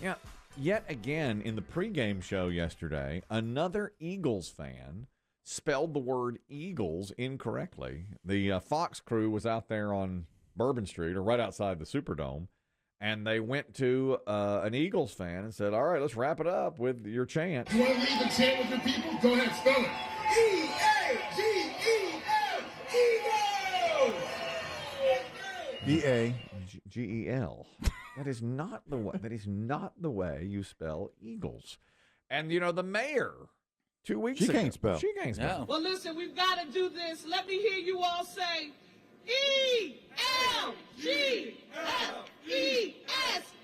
Yeah. Yet again, in the pregame show yesterday, another Eagles fan spelled the word Eagles incorrectly. The Fox crew was out there on Bourbon Street, or right outside the Superdome, and they went to an Eagles fan and said, all right, let's wrap it up with your chant. You want to leave the chant with your people? Go ahead, spell it. E-A-G-E-L. G-E-L. That is not the way. That is not the way you spell Eagles. And you know the mayor 2 weeks ago. She can't spell. She can't spell. Yeah. Well, listen, we've got to do this. Let me hear you all say E-L-G-L-E-S,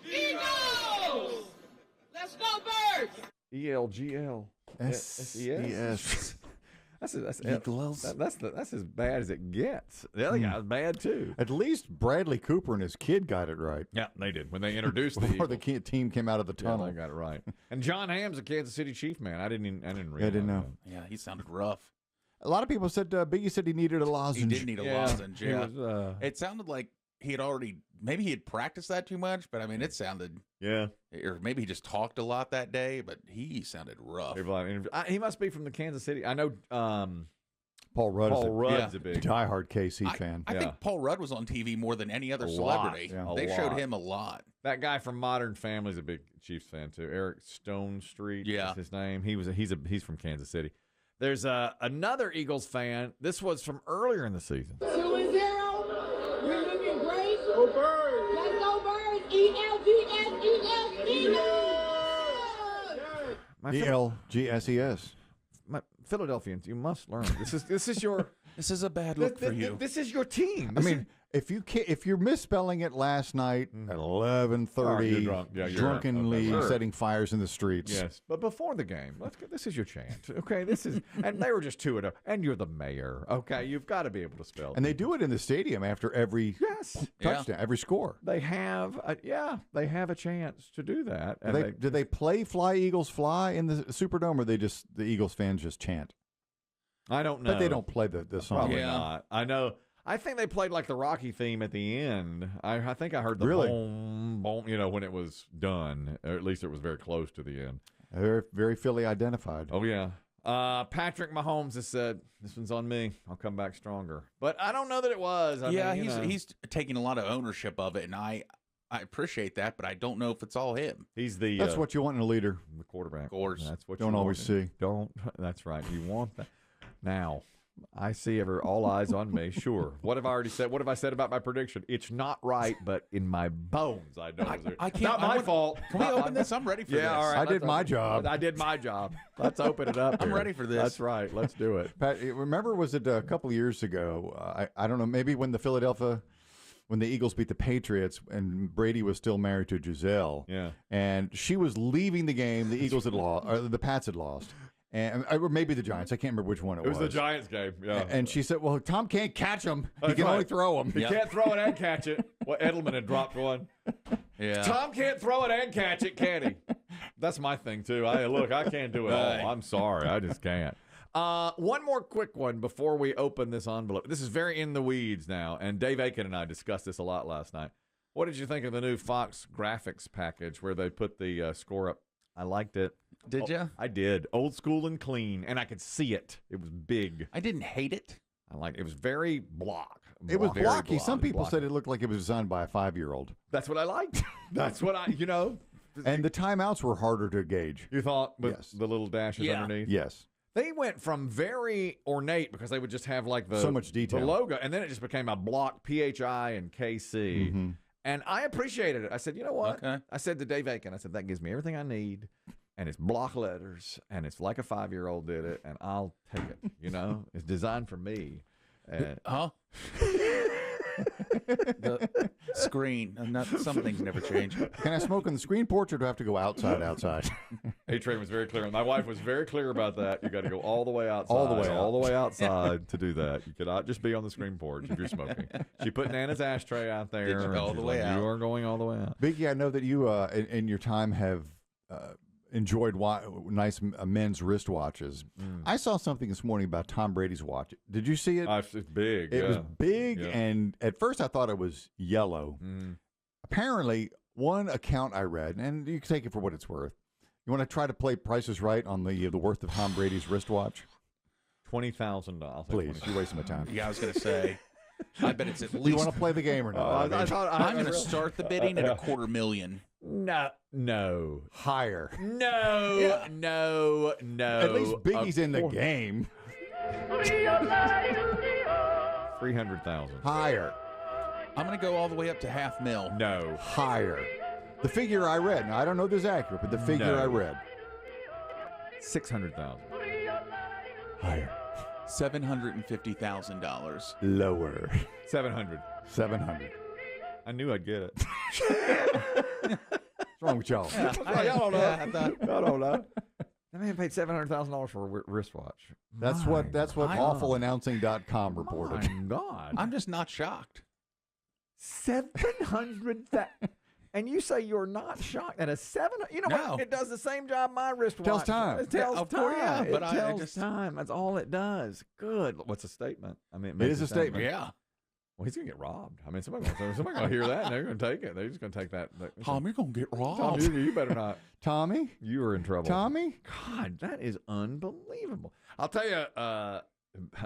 Eagles. Let's go, Birds. E-L-G-L. S-E-S. That's Eagles. That's as bad as it gets. The other guy was bad too. At least Bradley Cooper and his kid got it right. Yeah, they did when they introduced Before the team came out of the tunnel. Yeah, they got it right. And John Hamm's a Kansas City Chief man. I didn't realize. I didn't know. That. Yeah, he sounded rough. A lot of people said Biggie said he needed a lozenge. He did need a lozenge. Yeah, was, it sounded like he had already. Maybe he had practiced that too much, but I mean, it sounded. Yeah. Or maybe he just talked a lot that day, but he sounded rough. He must be from the Kansas City. I know. Paul Rudd's a big diehard KC fan. I think Paul Rudd was on TV more than any other celebrity. They showed him a lot. That guy from Modern Family is a big Chiefs fan too. Eric Stone Street is his name. He's from Kansas City. There's another Eagles fan. This was from earlier in the season. 2-0. We're looking great. Go Birds. Let's go Birds. E-L-G-S-E-S, Eagles. E-L-G-S-E-S. Philadelphians, you must learn. This is your. This is a bad look for you. This is your team. I mean, if you're misspelling it last night at 11:30, drunkenly setting fires in the streets. Yes, but before the game, this is your chant. Okay, and they were just 2-0, and you're the mayor. Okay, you've got to be able to spell. And they do it in the stadium after every touchdown, every score. They have a chance to do that. And do they play "Fly Eagles Fly" in the Superdome, or the Eagles fans just chant? I don't know. But they don't play the song. Probably not. I know. I think they played like the Rocky theme at the end. I think I heard the boom, boom, when it was done. Or at least it was very close to the end. They're very Philly identified. Oh, yeah. Patrick Mahomes has said, this one's on me. I'll come back stronger. But I don't know that it was. He's taking a lot of ownership of it, and I appreciate that, but I don't know if it's all him. That's what you want in a leader. The quarterback. Of course. That's what you don't always see. That's right. You want that. Now, I see all eyes on me. Sure. What have I already said? What have I said about my prediction? It's not right, but in my bones, I know. I can't. Not my fault. Can we open this? I'm ready for this. Yeah, all right. I did my job. I did my job. Let's open it up. I'm ready for this. That's right. Let's do it. Pat, remember, was it a couple of years ago? I don't know. Maybe when the Eagles beat the Patriots and Brady was still married to Giselle. Yeah. And she was leaving the game. The Eagles had lost, or the Pats had lost. Or maybe the Giants. I can't remember which one it was. It was the Giants game, yeah. And she said, well, Tom can't catch him. He can only throw him. He can't throw it and catch it. Well, Edelman had dropped one. Yeah. Tom can't throw it and catch it, can he? That's my thing, too. I can't do it all. I'm sorry. I just can't. One more quick one before we open this envelope. This is very in the weeds now, and Dave Aiken and I discussed this a lot last night. What did you think of the new Fox graphics package where they put the score up? I liked it. Did you? I did. Old school and clean, and I could see it. It was big. I didn't hate it. I liked it. It was very block. It was blocky. Some people said it looked like it was designed by a 5-year-old. That's what I liked. That's what And the timeouts were harder to gauge. You thought with the little dashes underneath? Yes. They went from very ornate because they would just have like so much detail, the logo, and then it just became a block PHI and KC. Mm-hmm. And I appreciated it. I said, you know what? Okay. I said to Dave Aiken, I said, that gives me everything I need. And it's block letters, and it's like a 5-year-old did it, and I'll take it. It's designed for me. Huh? The screen. Some things never change. Can I smoke on the screen porch, or do I have to go outside? A-Train was very clear. My wife was very clear about that. You got to go all the way outside. All the way outside to do that. You cannot just be on the screen porch if you're smoking. She put Nana's ashtray out there. Did you go all the way out? You are going all the way out. Biggie, I know that you, in your time, have enjoyed nice men's wristwatches. I saw something this morning about Tom Brady's watch. Did you see it? It's big. It was big, and at first I thought it was yellow. Apparently, one account I read, and you can take it for what it's worth. You want to try to play Price is Right on the worth of Tom Brady's wristwatch? $20,000. Please, you're wasting my time. Yeah, I was going to say. I bet it's at Do you least. want to play the game or not? I'm going to start the bidding at $250,000. No. Higher. No. No. At least Biggie's in the game. 300,000. Higher. I'm going to go all the way up to $500,000. No. Higher. The figure I read. Now, I don't know this is accurate, but the figure No. I read. 600,000. Higher. $750,000. Lower. 700. 700. I knew I'd get it. What's wrong with y'all? I don't know. I don't know. That man paid $700,000 for a wristwatch. That's what awfulannouncing.com reported. My God. I'm just not shocked. 700,000. And you say you're not shocked at a 700. You know No. what? It does the same job my wristwatch. Tells time. It tells Yeah, of time. course, yeah, but it I tells just- time. That's all it does. Good. What's a statement? I mean, It makes is a statement. Yeah. Well, he's gonna get robbed. I mean, somebody gonna hear that and they're gonna take it. They're just gonna take that. Tom, you're going to get robbed. Tom, you better not. Tommy? You are in trouble. Tommy? God, that is unbelievable. I'll tell you,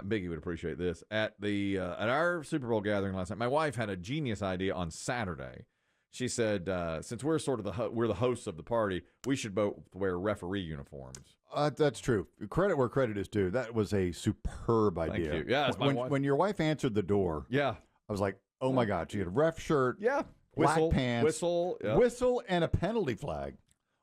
Biggie would appreciate this. At our Super Bowl gathering last night, my wife had a genius idea on Saturday. She said, since we're sort of we're the hosts of the party, we should both wear referee uniforms. That's true. Credit where credit is due. That was a superb idea. you. Yeah, it's my wife. When your wife answered the door, Yeah, I was like, oh my God, she had a ref shirt, yeah. black pants, whistle, whistle, and a penalty flag.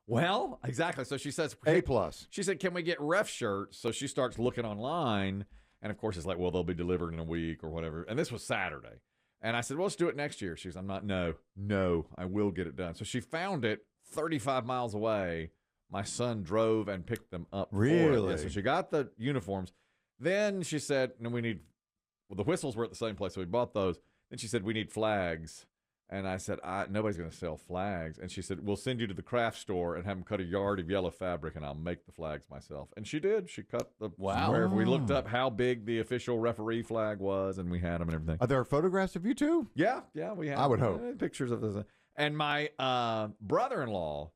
Well, exactly. So she says, A plus. She said, can we get ref shirts? So she starts looking online. And of course, it's like, well, they'll be delivered in a week or whatever. And this was Saturday. And I said, well, let's do it next year. She goes, no, I will get it done. So she found it 35 miles away. My son drove and picked them up. for her. Really? Yeah, so she got the uniforms. Then she said, no, the whistles were at the same place. So we bought those. Then she said, we need flags. And I said, nobody's going to sell flags. And she said, we'll send you to the craft store and have them cut a yard of yellow fabric, and I'll make the flags myself. And she did. She cut the wherever. We looked up how big the official referee flag was, and we had them and everything. Are there photographs of you two? Yeah, we have. I would hope. Pictures of this. And my brother-in-law,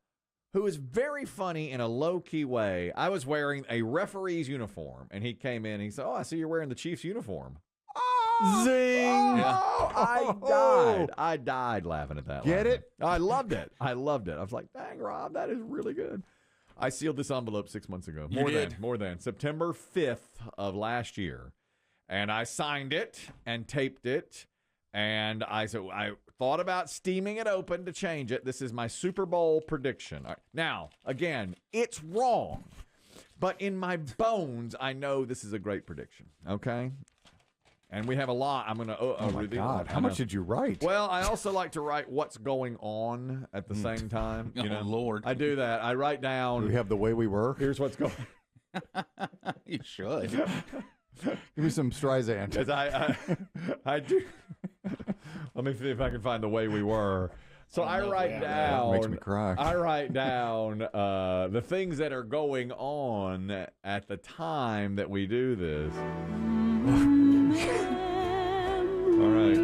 who is very funny in a low-key way, I was wearing a referee's uniform, and he came in and he said, I see you're wearing the Chiefs uniform. Zing! I died laughing at that. Get it? I loved it. I was like, dang, Rob, that is really good. I sealed this envelope 6 months ago. More than September 5th of last year. And I signed it and taped it. And I thought about steaming it open to change it. This is my Super Bowl prediction. All right. Now, again, it's wrong. But in my bones, I know this is a great prediction. Okay? And we have a lot. I'm going to reveal. God, how much did you write? Well, I also like to write what's going on at the same time. You know, Lord. I do that. I write down. We have the way we were. Here's what's going. You should. Give me some Streisand. As I do. Let me see if I can find the way we were. So I write down. Makes me cry. I write down the things that are going on at the time that we do this. All right.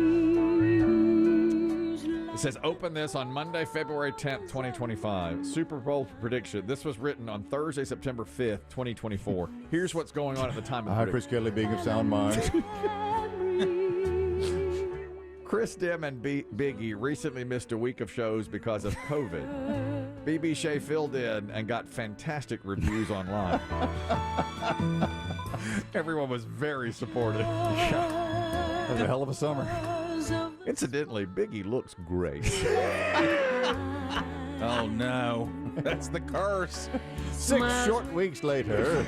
It says, open this on Monday, February 10th, 2025. Super Bowl prediction. This was written on Thursday, September 5th, 2024. Here's what's going on at the time of the Chris Kelly being of sound mind. Chris Demm and Biggie recently missed a week of shows because of COVID. BB Shea filled in and got fantastic reviews online. Everyone was very supportive. That was a hell of a summer. Incidentally, Biggie looks great. Oh, no. That's the curse. 6 short weeks later,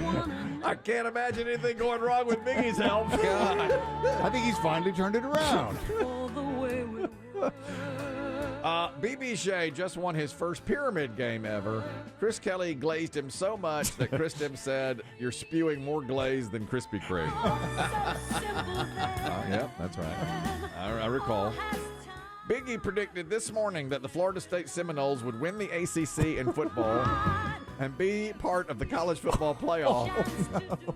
I can't imagine anything going wrong with Biggie's health. God. I think he's finally turned it around. BB Shea just won his first pyramid game ever. Chris Kelly glazed him so much that Chris Demm said, you're spewing more glaze than Krispy Kreme. Yep, that's right. I recall. Biggie predicted this morning that the Florida State Seminoles would win the ACC in football and be part of the college football playoff,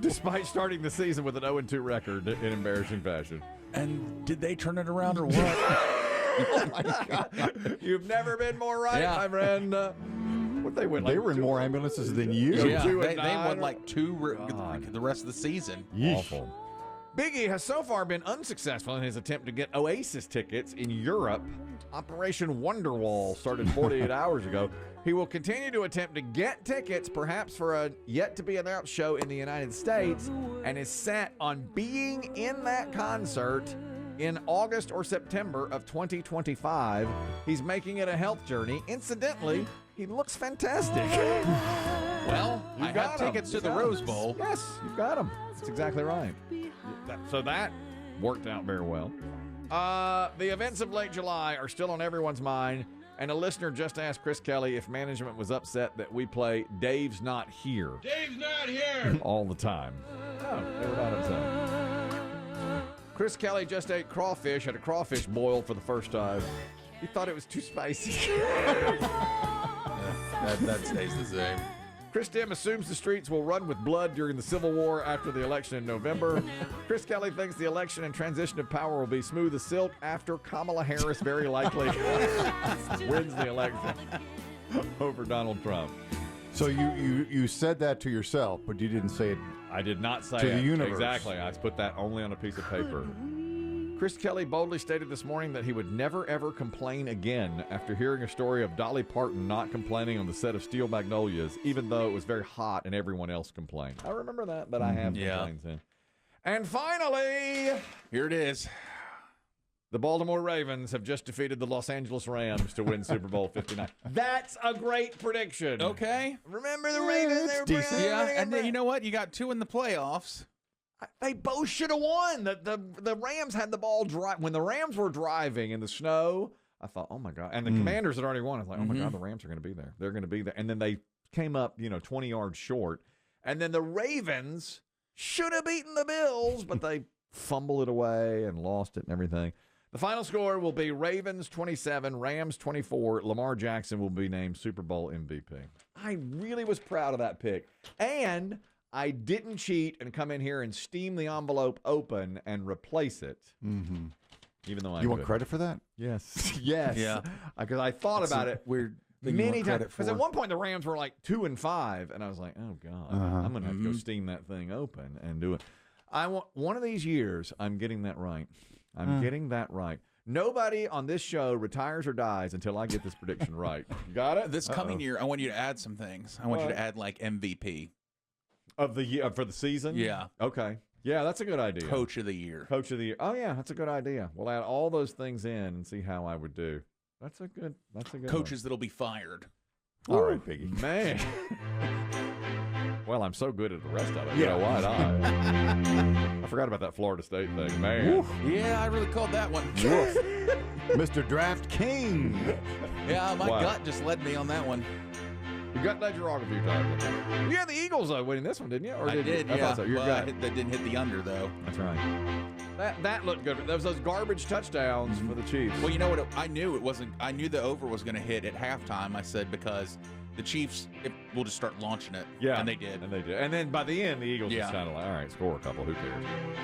despite starting the season with an 0-2 record in embarrassing fashion. And did they turn it around or what? Oh my God. You've never been more right, Yeah. my friend. What they win? They Like were in more ambulances than you. Yeah, two and they nine won or- like the rest of the season. Yeesh. Awful. Biggie has so far been unsuccessful in his attempt to get Oasis tickets in Europe. Operation Wonderwall started 48 hours ago. He will continue to attempt to get tickets, perhaps for a yet-to-be-announced show in the United States, and is set on being in that concert in August or September of 2025. He's making it a health journey. Incidentally, he looks fantastic. Well, You I got had 'em. tickets to You the got 'em. Rose Bowl. Yes, you've got him. That's exactly right. So that worked out very well. The events of late July are still on everyone's mind, and a listener just asked Chris Kelly if management was upset that we play Dave's Not Here Dave's not here. all the time. No, they were not upset. Chris Kelly just ate crawfish at a crawfish boil for the first time. He thought it was too spicy. That stays the same. Chris Demm assumes the streets will run with blood during the Civil War after the election in November. Chris Kelly thinks the election and transition of power will be smooth as silk after Kamala Harris very likely wins the election over Donald Trump. So you said that to yourself, but you didn't say it. I did not say To the it. universe. Exactly. I put that only on a piece of paper. Chris Kelly boldly stated this morning that he would never, ever complain again after hearing a story of Dolly Parton not complaining on the set of Steel Magnolias, even though it was very hot and everyone else complained. I remember that, but I have Yeah. complained since. And finally, Here it is. the Baltimore Ravens have just defeated the Los Angeles Rams to win Super Bowl 59. That's a great prediction. Okay. Remember the Ravens? They were decent. Yeah, and then, you know what? You got 2 in the playoffs. They both should have won. The Rams had the ball when the Rams were driving in the snow. I thought, oh my God. And the Commanders had already won. I was like, oh my God, the Rams are going to be there. They're going to be there. And then they came up, 20 yards short. And then the Ravens should have beaten the Bills, but they fumbled it away and lost it and everything. The final score will be Ravens 27, Rams 24. Lamar Jackson will be named Super Bowl MVP. I really was proud of that pick. And I didn't cheat and come in here and steam the envelope open and replace it. Mm-hmm. Even though I You want could. credit for that? Yes. Yes. Yeah. Because I thought about it Weird. many times. Because at one point the Rams were like 2-5, and I was like, oh God, I'm going to have to go steam that thing open and do it. I want one of these years. I'm getting that right. I'm getting that right. Nobody on this show retires or dies until I get this prediction right. You got it? This coming year, I want you to add some things. I want you to add like MVP. Of the year for the season? Yeah. Okay. Yeah, that's a good idea. Coach of the year. Coach of the year. Oh yeah, that's a good idea. We'll add all those things in and see how I would do. That's a good Coaches that'll be fired. All right, Biggie. one. Man. Well, I'm so good at the rest of it. Yeah. You know what? I forgot about that Florida State thing. Man. Yeah, I really called that one. Mr. Draft King. Yeah, my Wow. gut just led me on that one. You got that wrong a few times. You had the Eagles winning this one, didn't you? Or I did, you? I yeah. thought so. You're Well, good. that didn't hit the under, though. That's right. That looked good. There was those garbage touchdowns for the Chiefs. Well, you know what? I knew it wasn't. I knew the over was going to hit at halftime. I said because the Chiefs will just start launching it. Yeah. And they did. And they did. And then by the end, the Eagles Yeah. just kind of like, all right, score a couple. Who cares?